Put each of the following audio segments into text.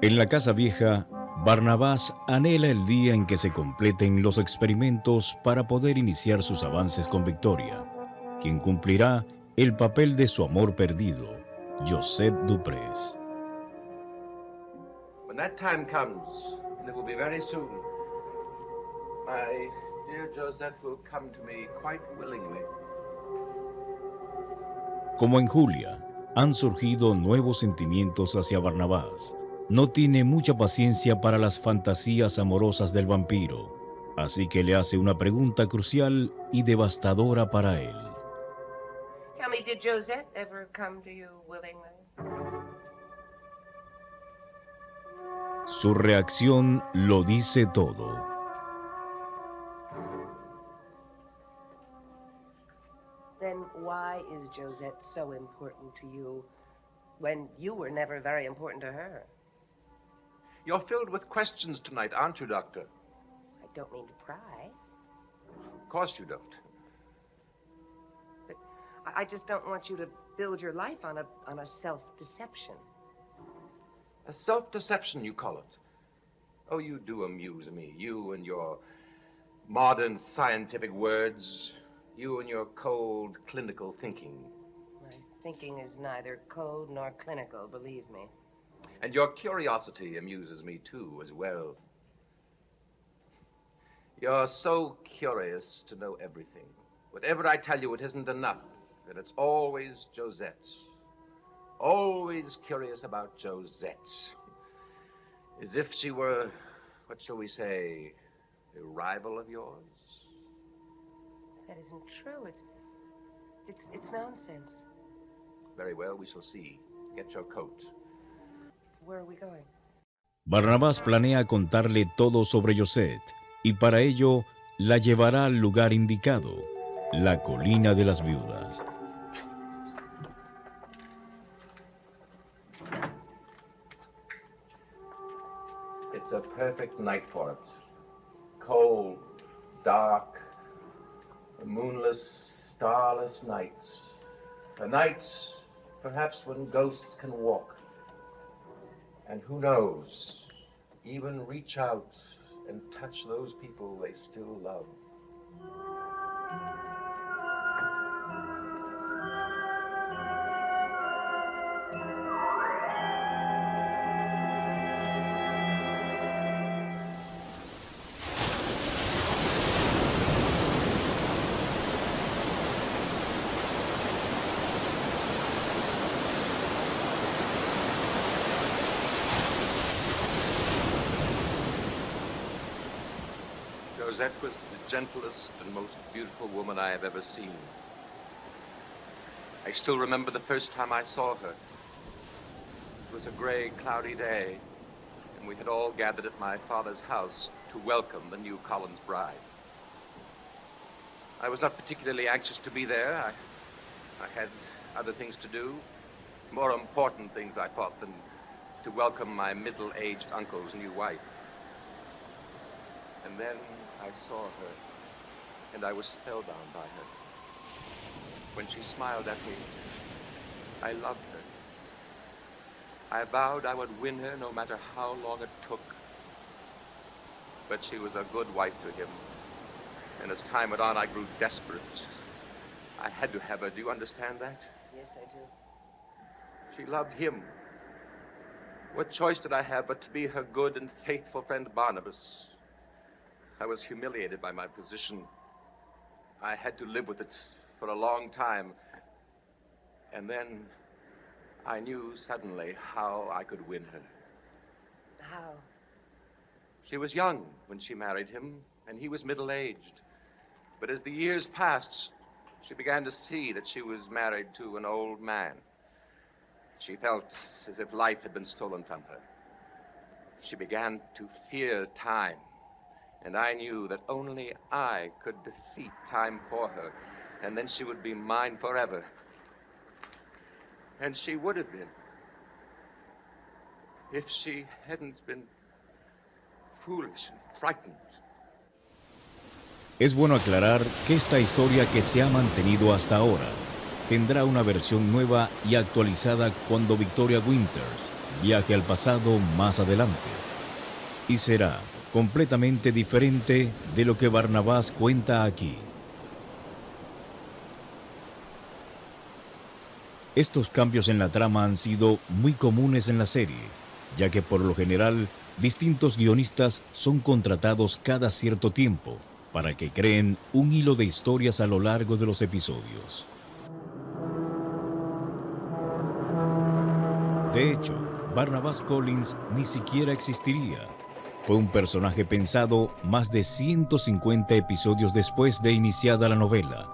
En la casa vieja, Barnabás anhela el día en que se completen los experimentos para poder iniciar sus avances con Victoria, quien cumplirá el papel de su amor perdido, Josette Duprez. When that time comes, and it will be very soon, my dear Josette will come to me quite willingly. Como en Julia, han surgido nuevos sentimientos hacia Barnabás. No tiene mucha paciencia para las fantasías amorosas del vampiro, así que le hace una pregunta crucial y devastadora para él. Tell me, did Josette ever come to you willingly? Su reacción lo dice todo. Then why is Josette so important to you when you were never very important to her? You're filled with questions tonight, aren't you, Doctor? I don't mean to pry, Of course you don't. but I just don't want you to build your life on a self-deception. A self-deception, you call it. Oh, you do amuse me, you and your modern scientific words, you and your cold, clinical thinking. My thinking is neither cold nor clinical, believe me. And your curiosity amuses me, too, as well. You're so curious to know everything. Whatever I tell you, it isn't enough, and it's always Josette. Always curious about Josette. As if she were, what shall we say, a rival of yours? That isn't true. It's nonsense. Very well, we shall see. Get your coat. Where are we going? Barnabás planea contarle todo sobre Josette y para ello la llevará al lugar indicado, la colina de las viudas. It's a perfect night for it. Cold, dark, a moonless, starless night. A night, perhaps, when ghosts can walk. And who knows, even reach out and touch those people they still love. Josette was the gentlest and most beautiful woman I have ever seen. I still remember the first time I saw her. It was a gray, cloudy day, and we had all gathered at my father's house to welcome the new Collins bride. I was not particularly anxious to be there. I had other things to do, more important things, I thought, than to welcome my middle-aged uncle's new wife. And then I saw her, and I was spellbound by her. When she smiled at me, I loved her. I vowed I would win her no matter how long it took. But she was a good wife to him, and as time went on, I grew desperate. I had to have her. Do you understand that? Yes, I do. She loved him. What choice did I have but to be her good and faithful friend Barnabas? I was humiliated by my position. I had to live with it for a long time. And then I knew suddenly how I could win her. How? She was young when she married him, and he was middle-aged. But as the years passed, she began to see that she was married to an old man. She felt as if life had been stolen from her. She began to fear time. And I knew that only I could defeat time for her, and then she would be mine forever. And she would have been, if she hadn't been foolish and frightened. Es bueno aclarar que esta historia que se ha mantenido hasta ahora tendrá una versión nueva y actualizada cuando Victoria Winters viaje al pasado más adelante. Y será completamente diferente de lo que Barnabás cuenta aquí. Estos cambios en la trama han sido muy comunes en la serie, ya que por lo general distintos guionistas son contratados cada cierto tiempo para que creen un hilo de historias a lo largo de los episodios. De hecho, Barnabas Collins ni siquiera existiría. Fue un personaje pensado más de 150 episodios después de iniciada la novela.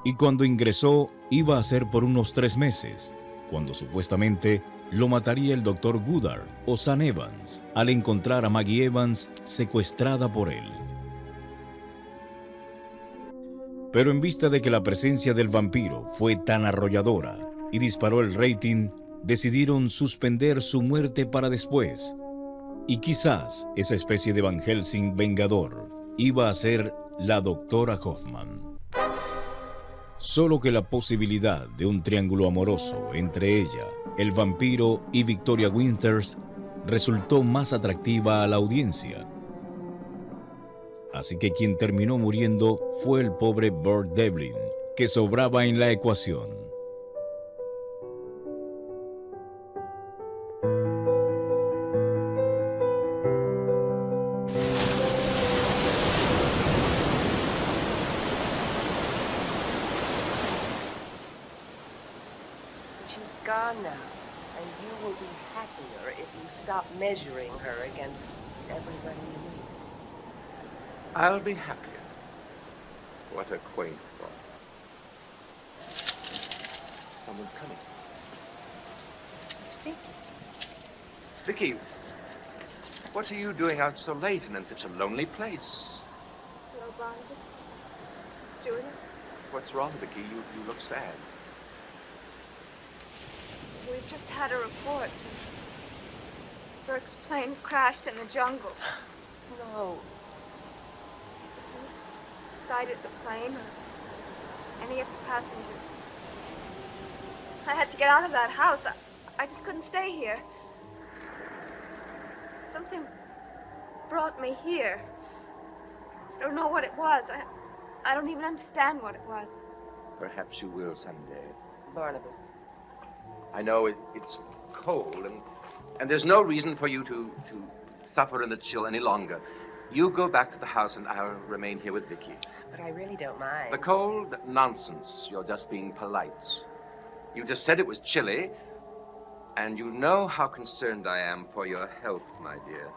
Y cuando ingresó, iba a ser por unos 3 meses, cuando supuestamente lo mataría el Dr. Goodard o Sam Evans al encontrar a Maggie Evans secuestrada por él. Pero en vista de que la presencia del vampiro fue tan arrolladora y disparó el rating, decidieron suspender su muerte para después. Y quizás esa especie de Van Helsing vengador iba a ser la doctora Hoffman. Solo que la posibilidad de un triángulo amoroso entre ella, el vampiro y Victoria Winters resultó más atractiva a la audiencia. Así que quien terminó muriendo fue el pobre Burke Devlin, que sobraba en la ecuación. She's gone now, and you will be happier if you stop measuring her against everybody you meet. I'll be happier. What a quaint thought. Someone's coming. It's Vicki. Vicki, what are you doing out so late and in such a lonely place? Hello, Barnabas. Julia? What's wrong, Vicki? You look sad. We've just had a report. Burke's plane crashed in the jungle. No. Sighted the plane or any of the passengers. I had to get out of that house. I just couldn't stay here. Something brought me here. I don't know what it was. I don't even understand what it was. Perhaps you will someday. Barnabas. I know it's cold, and there's no reason for you to suffer in the chill any longer. You go back to the house, and I'll remain here with Vicki. But I really don't mind. The cold? Nonsense. You're just being polite. You just said it was chilly, and you know how concerned I am for your health, my dear.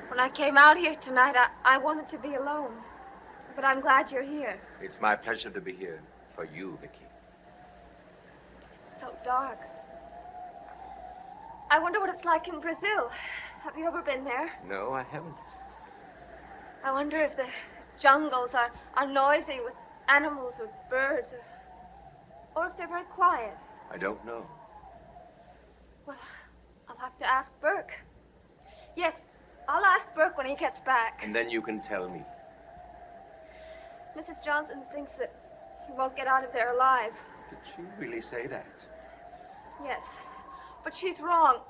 When I came out here tonight, I wanted to be alone. But I'm glad you're here. It's my pleasure to be here for you, Vicki. It's so dark. I wonder what it's like in Brazil. Have you ever been there? No, I haven't. I wonder if the jungles are noisy with animals or birds, or if they're very quiet. I don't know. Well, I'll have to ask Burke. Yes, I'll ask Burke when he gets back. And then you can tell me. Mrs. Johnson thinks that he won't get out of there alive. Did she really say that? Yes, but she's wrong.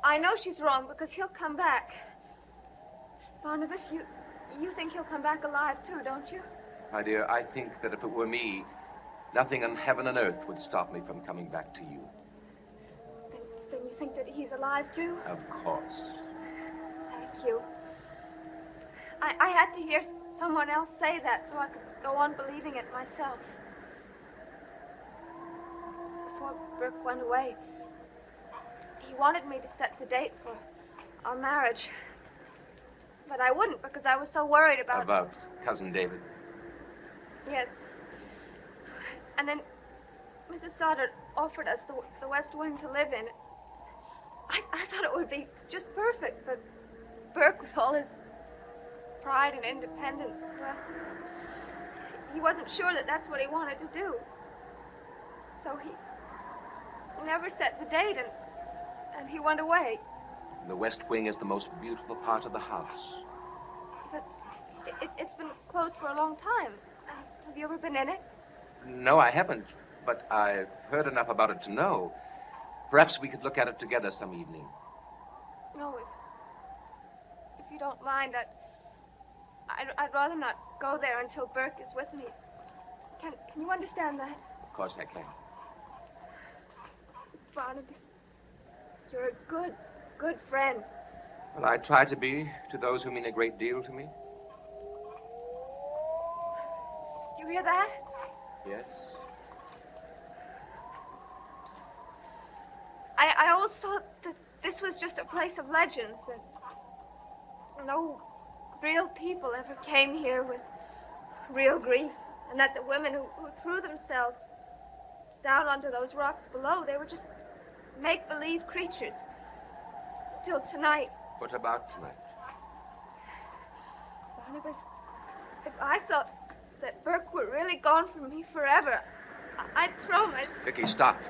I know she's wrong because he'll come back. Barnabas, you think he'll come back alive too, don't you? My dear, I think that if it were me, nothing on heaven and earth would stop me from coming back to you. Then you think that he's alive too? Of course. Thank you. I had to hear someone else say that so I could go on believing it myself. Before Burke went away, he wanted me to set the date for our marriage. But I wouldn't because I was so worried about... About Cousin David? Yes. And then Mrs. Stoddard offered us the West Wing to live in. I thought it would be just perfect, but Burke, with all his pride and independence, well, he wasn't sure that that's what he wanted to do. So he never set the date, and he went away. The West Wing is the most beautiful part of the house. But it's been closed for a long time. Have you ever been in it? No, I haven't, but I've heard enough about it to know. Perhaps we could look at it together some evening. No, if you don't mind, I'd rather not go there until Burke is with me. Can you understand that? Of course I can. Barnabas, you're a good friend. Well, I try to be to those who mean a great deal to me. Do you hear that? Yes. I always thought that this was just a place of legends, that no real people ever came here with real grief, and that the women who threw themselves down onto those rocks below, they were just make-believe creatures. Till tonight. What about tonight? Barnabas, if I thought that Burke were really gone from me forever, I'd throw my... Vicki, stop.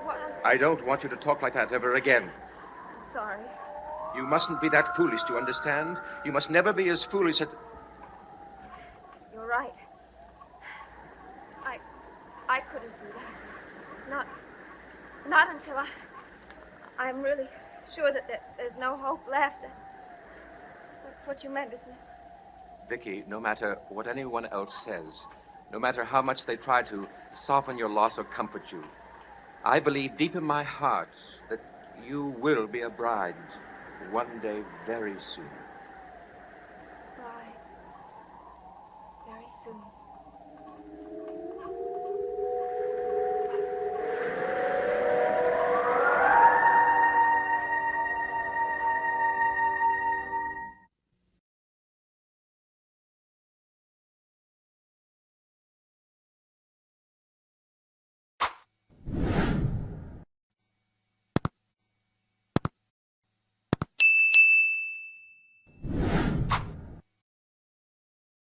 What? I don't want you to talk like that ever again. I'm sorry. You mustn't be that foolish, do you understand? You must never be as foolish as... You're right. I couldn't do that. Not until I'm really sure that there's no hope left. That's what you meant, isn't it? Vicki, no matter what anyone else says, no matter how much they try to soften your loss or comfort you, I believe deep in my heart that you will be a bride one day very soon. Bride. Very soon.